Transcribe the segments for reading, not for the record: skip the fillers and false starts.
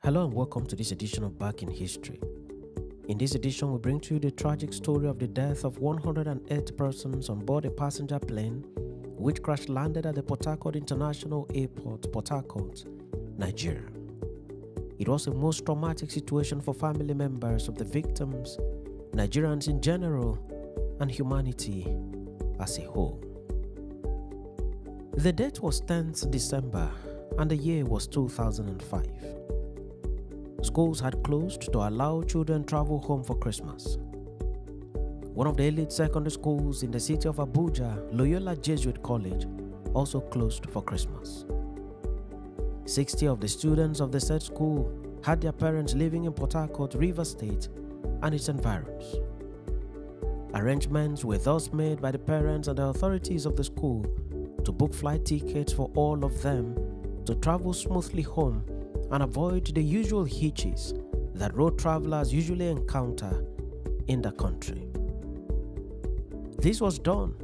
Hello and welcome to this edition of Back in History. In this edition, we bring to you the tragic story of the death of 108 persons on board a passenger plane which crash-landed at the Port Harcourt International Airport, Port Harcourt, Nigeria. It was a most traumatic situation for family members of the victims, Nigerians in general, and humanity as a whole. The date was 10th December and the year was 2005. Schools had closed to allow children travel home for Christmas. One of the elite secondary schools in the city of Abuja, Loyola Jesuit College, also closed for Christmas. 60 of the students of the said school had their parents living in Port Harcourt, Rivers State, and its environs. Arrangements were thus made by the parents and the authorities of the school to book flight tickets for all of them to travel smoothly home and avoid the usual hitches that road travelers usually encounter in the country. This was done,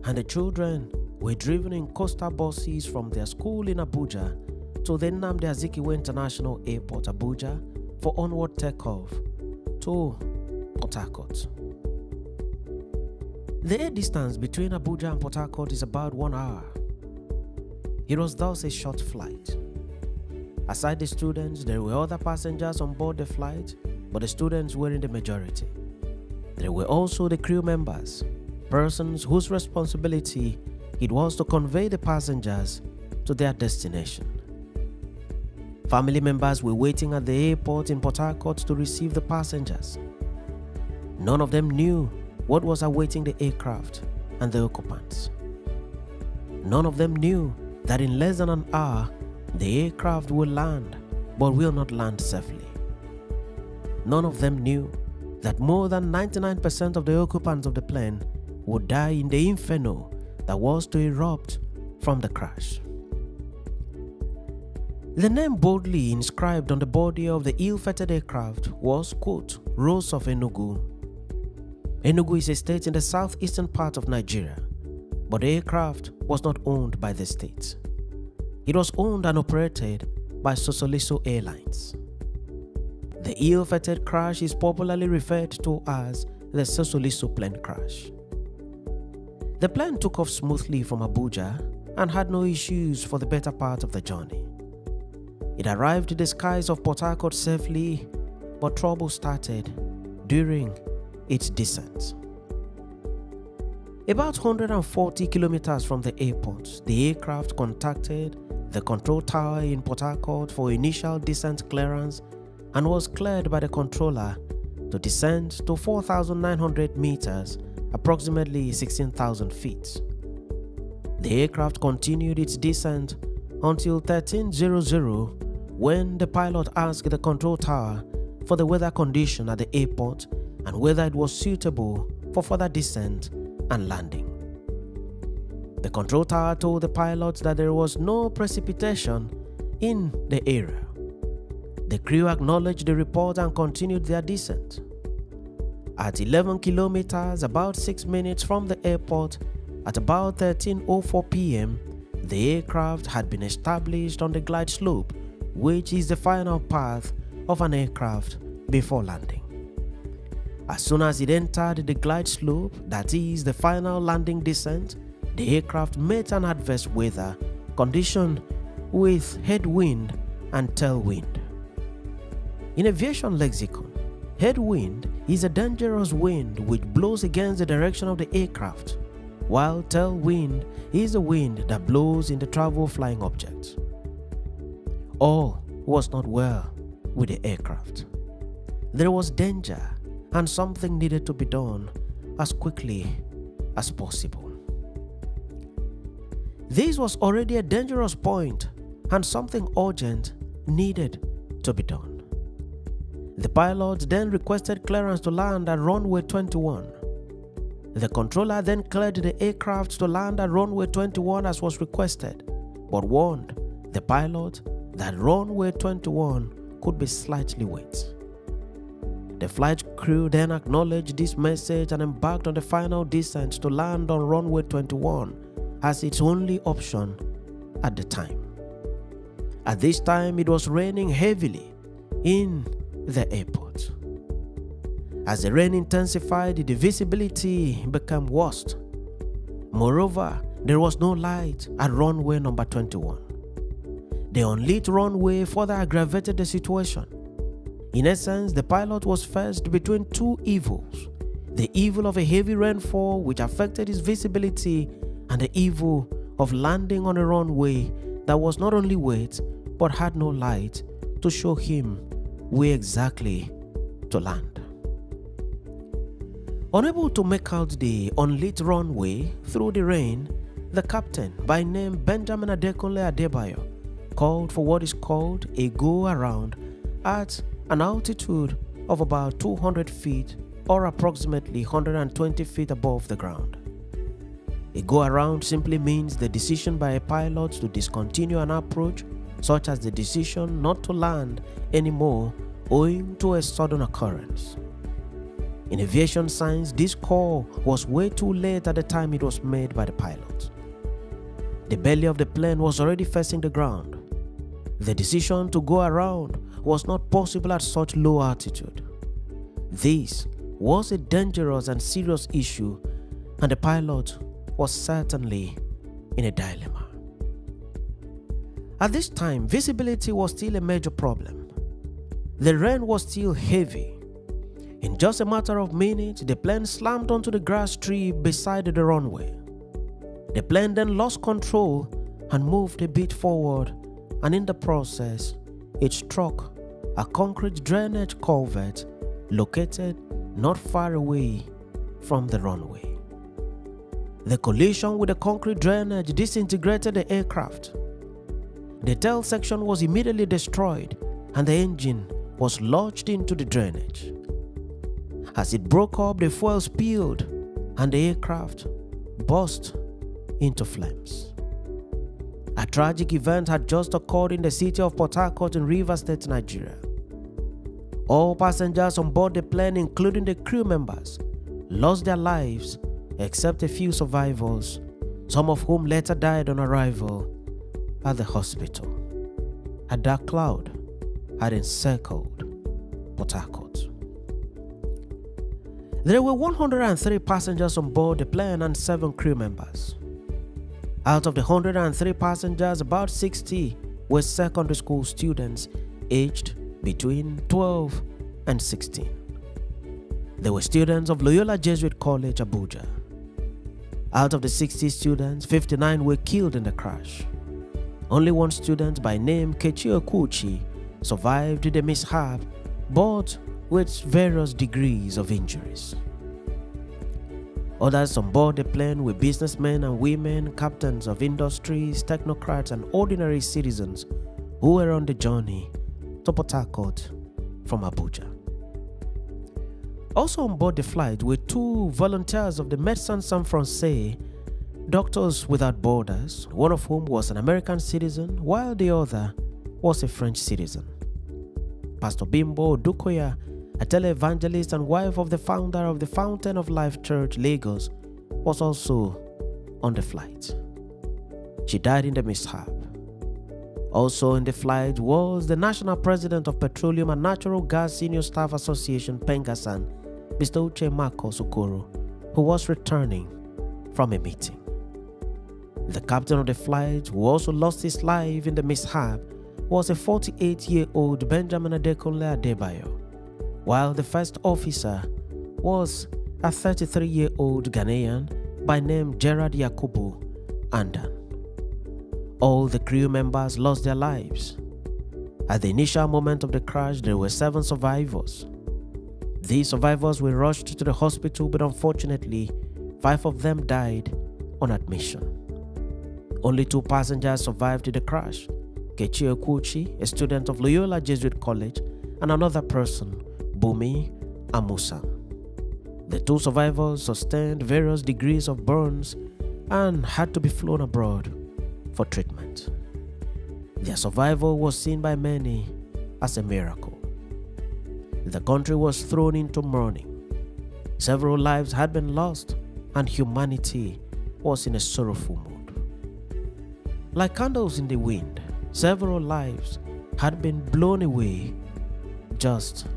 and the children were driven in coastal buses from their school in Abuja to the Nnamdi Azikiwe International Airport, Abuja, for onward takeoff to Port Harcourt. The air distance between Abuja and Port Harcourt is about 1 hour. It was thus a short flight. Aside the students, there were other passengers on board the flight, but the students were in the majority. There were also the crew members, persons whose responsibility it was to convey the passengers to their destination. Family members were waiting at the airport in Port Harcourt to receive the passengers. None of them knew what was awaiting the aircraft and the occupants. None of them knew that in less than an hour, the aircraft will land, but will not land safely. None of them knew that more than 99% of the occupants of the plane would die in the inferno that was to erupt from the crash. The name boldly inscribed on the body of the ill-fated aircraft was, quote, Rose of Enugu. Enugu is a state in the southeastern part of Nigeria, but the aircraft was not owned by the state. It was owned and operated by Sosoliso Airlines. The ill-fated crash is popularly referred to as the Sosoliso plane crash. The plane took off smoothly from Abuja and had no issues for the better part of the journey. It arrived in the skies of Port Harcourt safely, but trouble started during its descent. About 140 kilometers from the airport, the aircraft contacted the control tower in Port Harcourt for initial descent clearance and was cleared by the controller to descend to 4,900 meters, approximately 16,000 feet. The aircraft continued its descent until 1300 when the pilot asked the control tower for the weather condition at the airport and whether it was suitable for further descent and landing. The control tower told the pilots that there was no precipitation in the area. The crew acknowledged the report and continued their descent. At 11 kilometers, about 6 minutes from the airport, at about 13:04 p.m., the aircraft had been established on the glide slope, which is the final path of an aircraft before landing. As soon as it entered the glide slope, that is the final landing descent, the aircraft met an adverse weather condition with headwind and tailwind. In aviation lexicon, headwind is a dangerous wind which blows against the direction of the aircraft, while tailwind is a wind that blows in the travel flying object. All was not well with the aircraft. There was danger and something needed to be done as quickly as possible. This was already a dangerous point and something urgent needed to be done. The pilots then requested clearance to land at runway 21. The controller then cleared the aircraft to land at runway 21 as was requested, but warned the pilot that runway 21 could be slightly wet. The flight crew then acknowledged this message and embarked on the final descent to land on runway 21 as its only option at the time. At this time, it was raining heavily in the airport. As the rain intensified, the visibility became worse. Moreover, there was no light at runway number 21. The unlit runway further aggravated the situation. In essence, the pilot was faced between two evils: the evil of a heavy rainfall which affected his visibility, and the evil of landing on a runway that was not only wet but had no light to show him where exactly to land. Unable to make out the unlit runway through the rain, the captain, by name Benjamin Adekunle Adebayo, called for what is called a go-around at an altitude of about 200 feet or approximately 120 feet above the ground. A go-around simply means the decision by a pilot to discontinue an approach, such as the decision not to land anymore owing to a sudden occurrence. In aviation science, this call was way too late at the time it was made by the pilot. The belly of the plane was already facing the ground. The decision to go around was not possible at such low altitude. This was a dangerous and serious issue, and the pilot was certainly in a dilemma. At this time, visibility was still a major problem. The rain was still heavy. In just a matter of minutes, the plane slammed onto the grass tree beside the runway. The plane then lost control and moved a bit forward, and in the process, it struck a concrete drainage culvert located not far away from the runway. The collision with the concrete drainage disintegrated the aircraft. The tail section was immediately destroyed, and the engine was lodged into the drainage. As it broke up, the fuel spilled, and the aircraft burst into flames. A tragic event had just occurred in the city of Port Harcourt in Rivers State, Nigeria. All passengers on board the plane, including the crew members, lost their lives except a few survivors, some of whom later died on arrival at the hospital. A dark cloud had encircled Port Harcourt. There were 103 passengers on board the plane and 7 crew members. Out of the 103 passengers, about 60 were secondary school students aged between 12 and 16. They were students of Loyola Jesuit College, Abuja. Out of the 60 students, 59 were killed in the crash. Only one student by name Kechio Kuchi survived the mishap, but with various degrees of injuries. Others on board the plane were businessmen and women, captains of industries, technocrats, and ordinary citizens who were on the journey to Port Harcourt from Abuja. Also on board the flight were 2 volunteers of the Médecins Sans Frontières, Doctors Without Borders, one of whom was an American citizen, while the other was a French citizen. Pastor Bimbo Dukoya, a televangelist and wife of the founder of the Fountain of Life Church, Lagos, was also on the flight. She died in the mishap. Also in the flight was the National President of Petroleum and Natural Gas Senior Staff Association, Pengasan, Mr. Uche Marcos Okoro, who was returning from a meeting. The captain of the flight, who also lost his life in the mishap, was a 48-year-old Benjamin Adekunle Adebayo, while the first officer was a 33-year-old Ghanaian by name Gerard Yakubu Andan. All the crew members lost their lives. At the initial moment of the crash, there were 7 survivors. These survivors were rushed to the hospital, but unfortunately, 5 of them died on admission. Only 2 passengers survived the crash: Kechio Kuchi, a student of Loyola Jesuit College, and another person, Bumi Amusa. The 2 survivors sustained various degrees of burns and had to be flown abroad for treatment. Their survival was seen by many as a miracle. The country was thrown into mourning. Several lives had been lost, and humanity was in a sorrowful mood. Like candles in the wind, several lives had been blown away just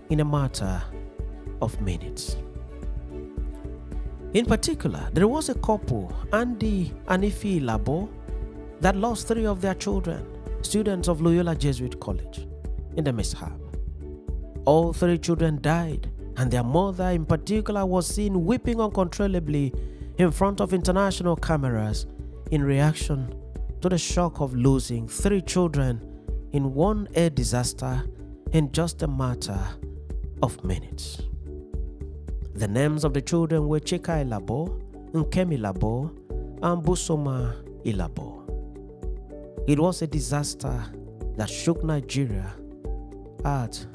in a matter of minutes. In particular, there was a couple, Andy and Ife Labo, that lost 3 of their children, students of Loyola Jesuit College, in the mishap. All 3 children died, and their mother in particular was seen weeping uncontrollably in front of international cameras in reaction to the shock of losing 3 children in one air disaster in just a matter of minutes. The names of the children were Chika Ilabo, Nkemi Labo, and Busoma Ilabo. It was a disaster that shook Nigeria at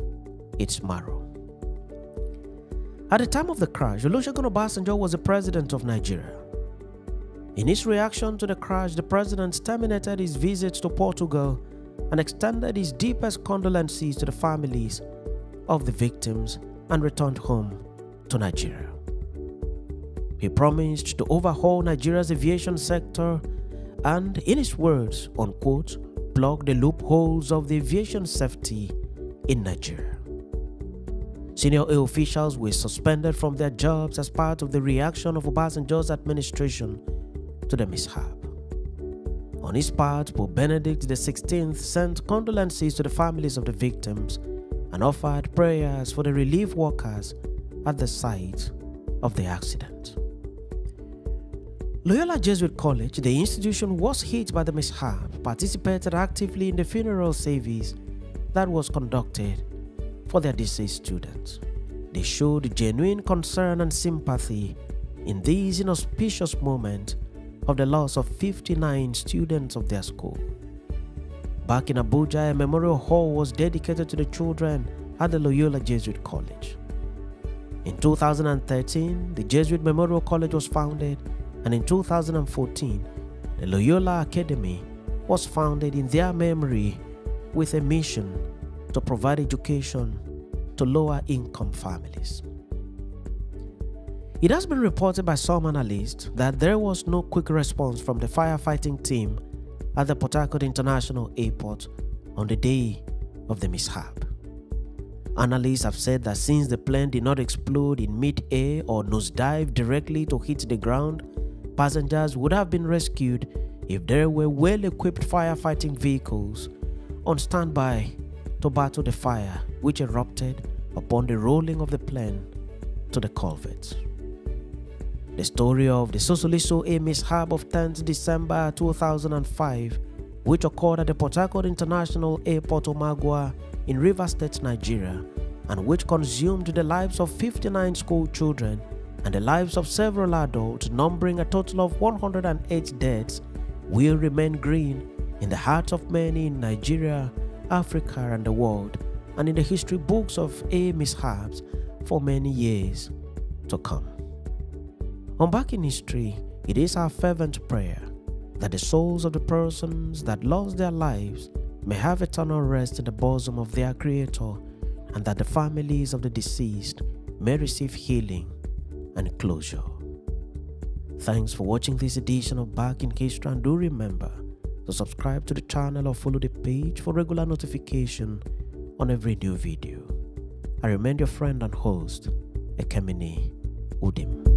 its marrow. At the time of the crash, Olusegun Obasanjo was the president of Nigeria. In his reaction to the crash, the president terminated his visits to Portugal and extended his deepest condolences to the families of the victims and returned home to Nigeria. He promised to overhaul Nigeria's aviation sector and, in his words, unquote, plug the loopholes of the aviation safety in Nigeria. Senior air officials were suspended from their jobs as part of the reaction of Obasanjo's administration to the mishap. On his part, Pope Benedict XVI sent condolences to the families of the victims and offered prayers for the relief workers at the site of the accident. Loyola Jesuit College, the institution was hit by the mishap, participated actively in the funeral service that was conducted for their deceased students. They showed genuine concern and sympathy in this inauspicious moment of the loss of 59 students of their school. Back in Abuja, a memorial hall was dedicated to the children at the Loyola Jesuit College. In 2013, the Jesuit Memorial College was founded, and in 2014, the Loyola Academy was founded in their memory with a mission to provide education to lower-income families. It has been reported by some analysts that there was no quick response from the firefighting team at the Port Harcourt International Airport on the day of the mishap. Analysts have said that since the plane did not explode in mid-air or nosedive directly to hit the ground, passengers would have been rescued if there were well-equipped firefighting vehicles on standby to battle the fire which erupted upon the rolling of the plane to the culvert. The story of the Sosoliso Air mishap of 10th December 2005, which occurred at the Port Harcourt International Airport, Omagua, in Rivers State, Nigeria, and which consumed the lives of 59 school children and the lives of several adults, numbering a total of 108 deaths, will remain green in the hearts of many in Nigeria, Africa, and the world, and in the history books of air mishaps for many years to come. On Back in History, it is our fervent prayer that the souls of the persons that lost their lives may have eternal rest in the bosom of their Creator, and that the families of the deceased may receive healing and closure. Thanks for watching this edition of Back in History, and do remember to subscribe to the channel or follow the page for regular notification on every new video. I remain your friend and host, Ekemini Udim.